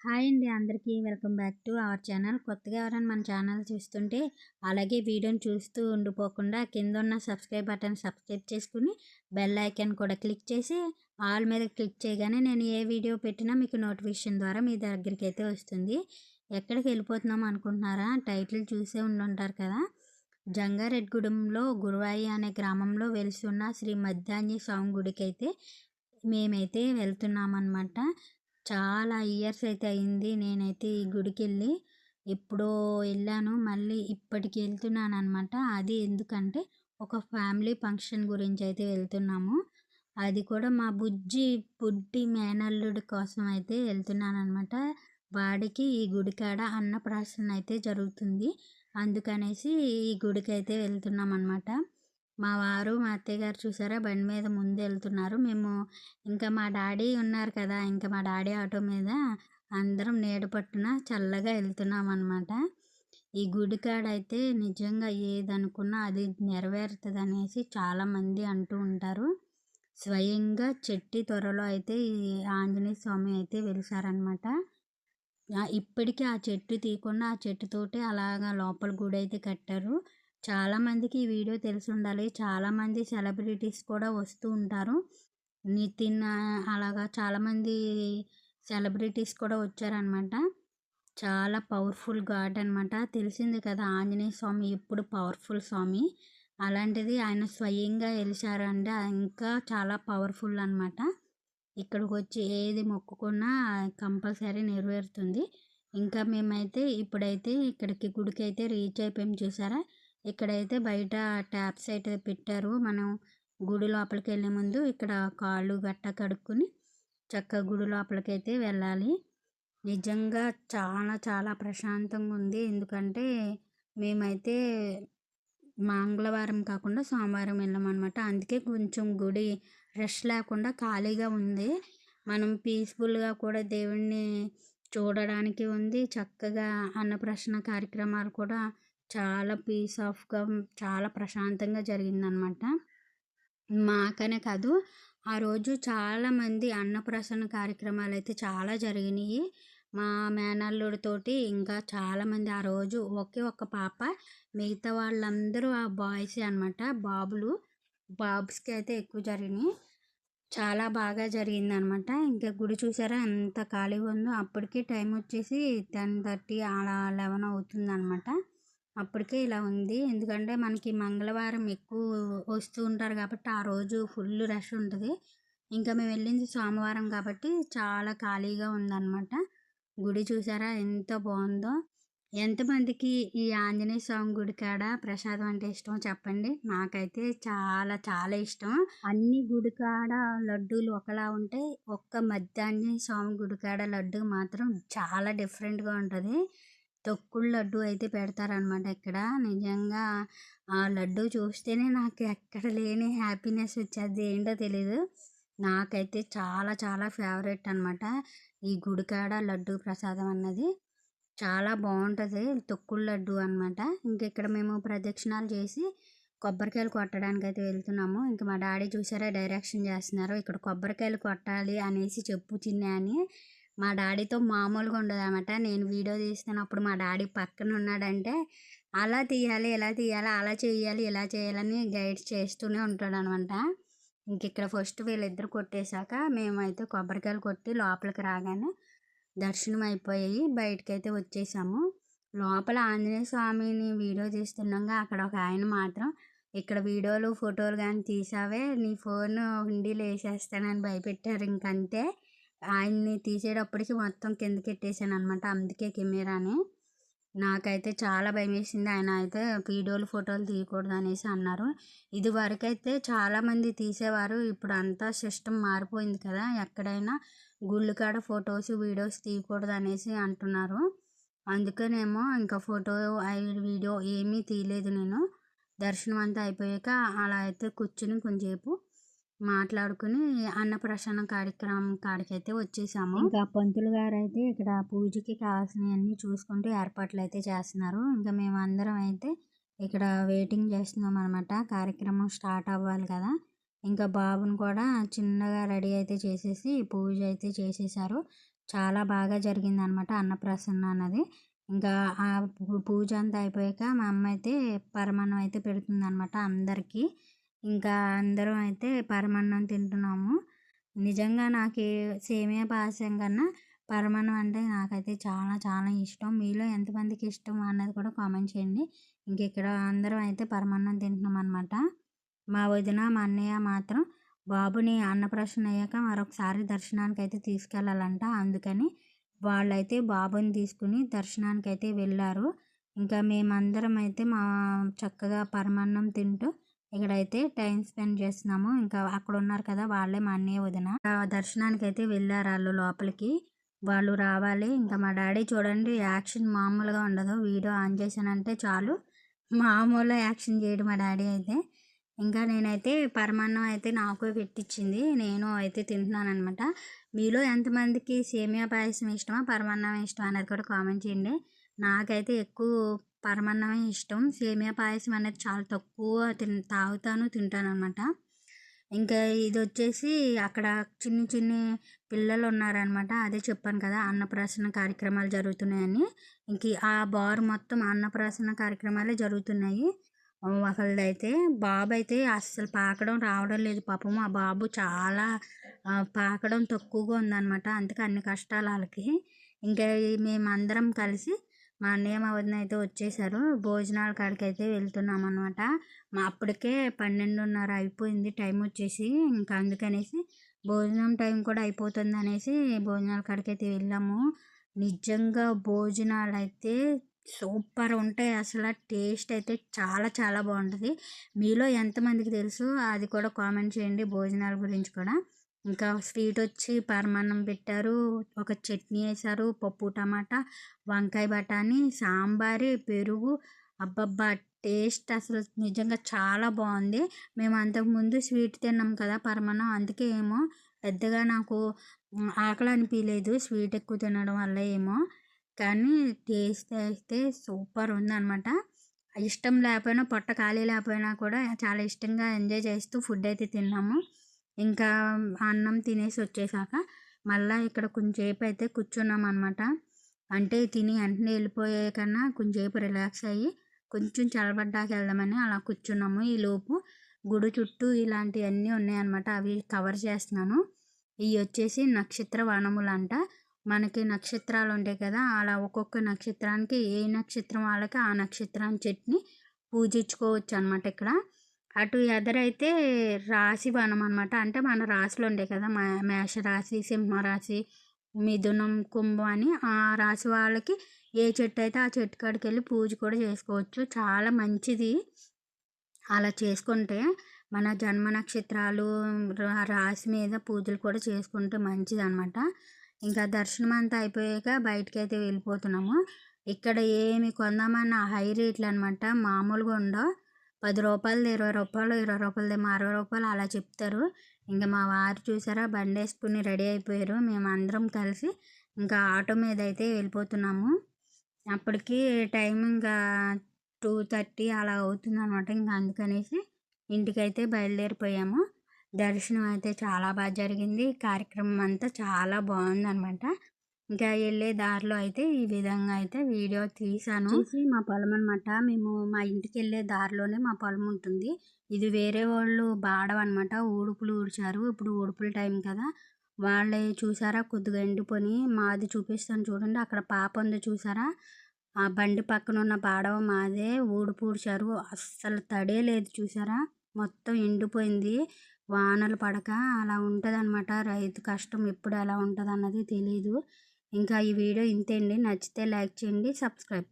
Hi అండి అందరికీ welcome back to our channel. కొత్తగా ఎవరైనా మన ఛానల్ చూస్తుంటే అలాగే వీడియోని చూస్తూ ఉండిపోకుండా కింద ఉన్న సబ్స్క్రైబ్ బటన్ సబ్స్క్రైబ్ చేసుకుని బెల్ ఐకాన్ కూడా క్లిక్ చేసి ఆల్ మీద క్లిక్ చేయగానే నేను ఏ వీడియో పెట్టినా మీకు నోటిఫికేషన్ ద్వారా మీ దగ్గరికి అయితే వస్తుంది. ఎక్కడికి వెళ్ళిపోతున్నాం అనుకుంటున్నారా? టైటిల్ చూసే ఉండుంటారు కదా. జంగారెడ్డిగూడెంలో గురువాయి అనే గ్రామంలో వెలిసిన శ్రీ మద్దాంజనేయ స్వామి గుడికి అయితే మేమైతే వెళ్తున్నామన్నమాట. చాలా ఇయర్స్ అయితే అయింది నేనైతే ఈ గుడికెళ్ళి. ఎప్పుడో వెళ్ళాను, మళ్ళీ ఇప్పటికి వెళ్తున్నాననమాట. అది ఎందుకంటే ఒక ఫ్యామిలీ ఫంక్షన్ గురించి అయితే వెళ్తున్నాము. అది కూడా మా బుజ్జి పుట్టి మేనల్లుడి కోసం అయితే వెళ్తున్నాననమాట. వాడికి ఈ గుడికాడ అన్నప్రాసన అయితే జరుగుతుంది. అందుకనేసి ఈ గుడికైతే వెళ్తున్నామన్నమాట. మా వారు, మా అత్తయ్య గారు చూసారా బండి మీద ముందు వెళ్తున్నారు. మేము ఇంకా మా డాడీ ఉన్నారు కదా, ఇంకా మా డాడీ ఆటో మీద అందరం నీడ పట్టున చల్లగా వెళ్తున్నాం అనమాట. ఈ గుడి కాడైతే నిజంగా ఏదనుకున్నా అది నెరవేరుతుంది అనేసి చాలామంది అంటూ ఉంటారు. స్వయంగా చెట్టి త్వరలో అయితే ఈ ఆంజనేయ స్వామి అయితే వెలిసారనమాట. ఇప్పటికీ ఆ చెట్టు తీయకుండా ఆ చెట్టుతోటి అలాగా లోపల గుడి అయితే కట్టారు. చాలామందికి ఈ వీడియో తెలిసి ఉండాలి. చాలామంది సెలబ్రిటీస్ కూడా వస్తూ ఉంటారు. నితిన్ అలాగా చాలామంది సెలబ్రిటీస్ కూడా వచ్చారనమాట. చాలా పవర్ఫుల్ గాడ్ అనమాట. తెలిసింది కదా ఆంజనేయ స్వామి ఎప్పుడు పవర్ఫుల్ స్వామి. అలాంటిది ఆయన స్వయంగా వెలిసారంటే ఇంకా చాలా పవర్ఫుల్ అనమాట. ఇక్కడికి వచ్చి ఏది మొక్కుకున్నా కంపల్సరీ నెరవేరుతుంది. ఇంకా మేమైతే ఇప్పుడైతే ఇక్కడికి గుడికి అయితే రీచ్ అయిపోయాం చూసారా. ఇక్కడైతే బయట ట్యాప్స్ అయితే పెట్టారు. మనం గుడి లోపలికి వెళ్ళే ముందు ఇక్కడ కాళ్ళు గట్ట కడుక్కొని చక్కగా గుడి లోపలికైతే వెళ్ళాలి. నిజంగా చాలా చాలా ప్రశాంతంగా ఉంది. ఎందుకంటే మేమైతే మంగళవారం కాకుండా సోమవారం వెళ్ళామన్నమాట. అందుకే కొంచెం గుడి రష్ లేకుండా ఖాళీగా ఉంది. మనం పీస్ఫుల్గా కూడా దేవుణ్ణి చూడడానికి ఉంది. చక్కగా అన్నప్రాసన కార్యక్రమాలు కూడా చాలా పీస్ ఆఫ్గా చాలా ప్రశాంతంగా జరిగిందనమాట. మాకనే కాదు, ఆ రోజు చాలామంది అన్నప్రాసన కార్యక్రమాలు అయితే చాలా జరిగినాయి. మా మేనల్లుడితోటి ఇంకా చాలామంది ఆ రోజు ఒకే ఒక్క పాప, మిగతా వాళ్ళందరూ ఆ బాయ్సే అనమాట. బాబ్స్కి అయితే ఎక్కువ జరిగినాయి. చాలా బాగా జరిగిందనమాట. ఇంకా గుడి చూసారా ఎంత ఖాళీగా ఉందో. అప్పటికి టైం వచ్చేసి 10:30 అలా 11 అవుతుందనమాట. అప్పటికే ఇలా ఉంది. ఎందుకంటే మనకి మంగళవారం ఎక్కువ వస్తూ ఉంటారు కాబట్టి ఆ రోజు ఫుల్ రష్ ఉంటుంది. ఇంకా మేము వెళ్ళింది సోమవారం కాబట్టి చాలా ఖాళీగా ఉందన్నమాట. గుడి చూసారా ఎంత బాగుందో. ఎంతమందికి ఈ ఆంజనేయ స్వామి గుడి కాడ ప్రసాదం అంటే ఇష్టమో చెప్పండి. నాకైతే చాలా చాలా ఇష్టం. అన్ని గుడి కాడ లడ్డూలు ఒకలా ఉంటాయి. ఒక్క మద్దాంజనేయ స్వామి గుడి కాడ లడ్డు మాత్రం చాలా డిఫరెంట్గా ఉంటుంది. తొక్కుడు లడ్డు అయితే పెడతారనమాట ఇక్కడ. నిజంగా ఆ లడ్డు చూస్తేనే నాకు ఎక్కడ లేని హ్యాపీనెస్ వచ్చేది. ఏంటో తెలీదు. నాకైతే చాలా చాలా ఫేవరెట్ అనమాట ఈ గుడికాడ లడ్డు ప్రసాదం అన్నది. చాలా బాగుంటుంది. తొక్కుడు లడ్డు అనమాట. ఇంక ఇక్కడ మేము ప్రదక్షిణాలు చేసి కొబ్బరికాయలు కొట్టడానికి అయితే వెళ్తున్నాము. ఇంక మా డాడీ చూసారా డైరెక్షన్ చేస్తున్నారు. ఇక్కడ కొబ్బరికాయలు కొట్టాలి అనేసి చెప్పు చిన్న అని. మా డాడీతో మామూలుగా ఉండదు అనమాట. నేను వీడియో తీస్తున్నప్పుడు మా డాడీ పక్కన ఉన్నాడంటే అలా తీయాలి, ఇలా తీయాలి, అలా చేయాలి, ఇలా చేయాలని గైడ్ చేస్తూనే ఉంటాడు అనమాట. ఇంక ఇక్కడ ఫస్ట్ వీళ్ళిద్దరు కొట్టేశాక మేమైతే కొబ్బరికాయలు కొట్టి లోపలికి రాగానే దర్శనం అయిపోయి బయటకైతే వచ్చేసాము. లోపల ఆంజనేయ స్వామిని వీడియో తీస్తుండగా అక్కడ ఒక ఆయన మాత్రం, ఇక్కడ వీడియోలు ఫోటోలు కానీ తీసావే నీ ఫోన్ హుండీలో వేసేస్తానని భయపెట్టారు. ఇంకంతే ఆయన్ని తీసేటప్పటికి మొత్తం కిందకి ఎట్టేసాను అనమాట. అందుకే కెమెరాని. నాకైతే చాలా భయం వేసింది. ఆయన అయితే వీడియోలు ఫోటోలు తీయకూడదు అనేసి అన్నారు. ఇది వరకైతే చాలామంది తీసేవారు. ఇప్పుడు అంతా సిస్టమ్ మారిపోయింది కదా. ఎక్కడైనా గుళ్ళు కాడ ఫొటోస్ వీడియోస్ తీయకూడదు అనేసి అంటున్నారు. అందుకనేమో ఇంకా ఫోటో వీడియో ఏమీ తీయలేదు నేను. దర్శనం అంతా అయిపోయాక అలా అయితే కూర్చుని కొంచెంసేపు మాట్లాడుకుని అన్నప్రాసన కార్యక్రమం కాడికైతే వచ్చేసాము. ఇంకా పంతులు గారు అయితే ఇక్కడ పూజకి కావాల్సినవన్నీ చూసుకుంటూ ఏర్పాట్లు అయితే చేస్తున్నారు. ఇంకా మేము అందరం అయితే ఇక్కడ వెయిటింగ్ చేస్తున్నాం అనమాట. కార్యక్రమం స్టార్ట్ అవ్వాలి కదా. ఇంకా బాబుని కూడా చిన్నగా రెడీ అయితే చేసేసి పూజ అయితే చేసేసారు. చాలా బాగా జరిగిందనమాట అన్నప్రాసన అన్నది. ఇంకా ఆ పూజ అంతా అయిపోయాక మా అమ్మ అయితే పరమాన్నం అయితే పెడుతుందనమాట అందరికీ. ఇంకా అందరం అయితే పరమాన్నం తింటున్నాము. నిజంగా నాకీ సేమియా పాయసం కన్నా పరమాన్నం అంటే నాకైతే చాలా చాలా ఇష్టం. మీలో ఎంతమందికి ఇష్టం అన్నది కూడా కామెంట్ చేయండి. ఇంకిక్కడ అందరం అయితే పరమాన్నం తింటున్నామనమాట. మా వదిన, మా అన్నయ్య మాత్రం బాబుని అన్నప్రాసన అయ్యాక మరొకసారి దర్శనానికైతే తీసుకెళ్ళాలంట. అందుకని వాళ్ళైతే బాబుని తీసుకుని దర్శనానికైతే వెళ్ళారు. ఇంకా మేమందరం అయితే చక్కగా పరమాన్నం తింటూ ఇక్కడైతే టైం స్పెండ్ చేస్తున్నాము. ఇంకా అక్కడ ఉన్నారు కదా వాళ్ళే మా అన్నయ్య, వదిన. దర్శనానికైతే వెళ్ళారు ఆళ్ళు లోపలికి. వాళ్ళు రావాలి. ఇంకా మా డాడీ చూడండి యాక్షన్ మామూలుగా ఉండదు. వీడియో ఆన్ చేశానంటే చాలు మామూలు యాక్షన్ చేయడు మా డాడీ అయితే. ఇంకా నేనైతే పరమాన్నం అయితే నాకు పెట్టించింది. నేను అయితే తింటున్నాననమాట. మీలో ఎంతమందికి సేమియా పాయసం ఇష్టమా? పరమాన్నం ఇష్టమా? అనేది కూడా కామెంట్ చేయండి. నాకైతే ఎక్కువ పరమాన్నమే ఇష్టం. సేమియా పాయసం అనేది చాలా తక్కువ తాగుతాను, తింటాననమాట. ఇంకా ఇదొచ్చేసి అక్కడ చిన్ని చిన్ని పిల్లలు ఉన్నారనమాట. అదే చెప్పాను కదా అన్నప్రాసన కార్యక్రమాలు జరుగుతున్నాయని. ఇంక ఆ బార్ మొత్తం అన్నప్రాసన కార్యక్రమాలే జరుగుతున్నాయి. ఒకళ్ళదైతే బాబైతే అస్సలు పాకడం రావడం లేదు పాపం. ఆ బాబు చాలా పాకడం తక్కువగా ఉందనమాట. అందుకే అన్ని కష్టాలు ఆళ్ళకి. ఇంకా మేమందరం కలిసి మా అన్నయ్య, మా వదిన అయితే వచ్చేసారు. భోజనాల కాడికైతే వెళ్తున్నామనమాట. అప్పటికే 12:30 అయిపోయింది టైం వచ్చేసి. ఇంకా అందుకనేసి భోజనం టైం కూడా అయిపోతుందనేసి భోజనాల కాడికైతే వెళ్ళాము. నిజంగా భోజనాలైతే సూపర్ ఉంటాయి. అసలు టేస్ట్ అయితే చాలా చాలా బాగుంటుంది. మీలో ఎంతమందికి తెలుసు అది కూడా కామెంట్ చేయండి భోజనాల గురించి కూడా. ఇంకా స్వీట్ వచ్చి పరమాన్నం పెట్టారు, ఒక చట్నీ వేశారు, పప్పు టమాటా, వంకాయ బఠానీ, సాంబారు, పెరుగు. అబ్బబ్బా! టేస్ట్ అసలు నిజంగా చాలా బాగుంది. మేము అంతకుముందు స్వీట్ తిన్నాం కదా పరమాన్నం, అందుకే ఏమో పెద్దగా నాకు ఆకలి అనిపించలేదు స్వీట్ ఎక్కువ తినడం వల్ల ఏమో. కానీ టేస్ట్ అయితే సూపర్ ఉందనమాట. ఇష్టం లేకపోయినా పొట్ట ఖాళీ లేకపోయినా కూడా చాలా ఇష్టంగా ఎంజాయ్ చేస్తూ ఫుడ్ అయితే తిన్నాము. ఇంకా అన్నం తినేసి వచ్చేసాక మళ్ళీ ఇక్కడ కొంచెంసేపు అయితే కూర్చున్నామన్నమాట. అంటే తిని వెంటనే వెళ్ళిపోయే కన్నా కొంచెంసేపు రిలాక్స్ అయ్యి కొంచెం చల్లబడ్డాక వెళ్దామని అలా కూర్చున్నాము. ఈలోపు గుడి చుట్టూ ఇలాంటివన్నీ ఉన్నాయన్నమాట. అవి కవర్ చేస్తున్నాను. ఇవి వచ్చేసి నక్షత్ర వనములంట. మనకి నక్షత్రాలు ఉంటాయి కదా, అలా ఒక్కొక్క నక్షత్రానికి ఏ నక్షత్రం వాళ్ళకి ఆ నక్షత్రం చెట్టుని పూజించుకోవచ్చు అనమాట ఇక్కడ. అటు ఎదరైతే రాశి వనం అనమాట. అంటే మన రాశులు ఉంటాయి కదా, మేషరాశి, సింహరాశి, మిథునం, కుంభం అని ఆ రాశి వాళ్ళకి ఏ చెట్టు అయితే ఆ చెట్టు కాడికి వెళ్ళి పూజ కూడా చేసుకోవచ్చు. చాలా మంచిది అలా చేసుకుంటే. మన జన్మ నక్షత్రాలు రాశి మీద పూజలు కూడా చేసుకుంటే మంచిది అనమాట. ఇంకా దర్శనం అంతా అయిపోయాక బయటకైతే వెళ్ళిపోతున్నాము. ఇక్కడ ఏమి కొందామన్న హై రేట్లు అనమాట, మామూలుగా ఉండవు. రూ. 10 రూ. 20, రూ. 20 రూ. 60 అలా చెప్తారు. ఇంకా మా వారు చూసారా బండి వేసుకుని రెడీ అయిపోయారు. మేము అందరం కలిసి ఇంకా ఆటో మీద అయితే వెళ్ళిపోతున్నాము. అప్పటికి టైం ఇంకా 2:30 అలా అవుతుంది అనమాట. ఇంకా అందుకనేసి ఇంటికైతే బయలుదేరిపోయాము. దర్శనం అయితే చాలా బాగా జరిగింది. కార్యక్రమం అంతా చాలా బాగుందనమాట. ఇంకా వెళ్ళే దారిలో అయితే ఈ విధంగా అయితే వీడియో తీసాను. మా పొలం అనమాట. మేము మా ఇంటికి వెళ్ళే దారిలోనే మా పొలం ఉంటుంది. ఇది వేరే వాళ్ళు బాడవ అనమాట. ఊడుపులు ఊడ్చారు. ఇప్పుడు ఊడుపుల టైం కదా, వాళ్ళే చూసారా కొద్దిగా ఎండిపోయి. మాది చూపిస్తాను చూడండి. అక్కడ పాప ఉంది చూసారా, ఆ బండి పక్కన ఉన్న బాడవ మాదే. ఊడుపు ఊడ్చారు. అస్సలు తడే లేదు చూసారా, మొత్తం ఎండిపోయింది. వానలు పడక అలా ఉంటుంది అనమాట. రైతు కష్టం ఎప్పుడు ఎలా ఉంటుంది అన్నది తెలీదు. ఇంకా ఈ వీడియో ఇంతే అండి. నచ్చితే లైక్ చేయండి, సబ్స్క్రైబ్.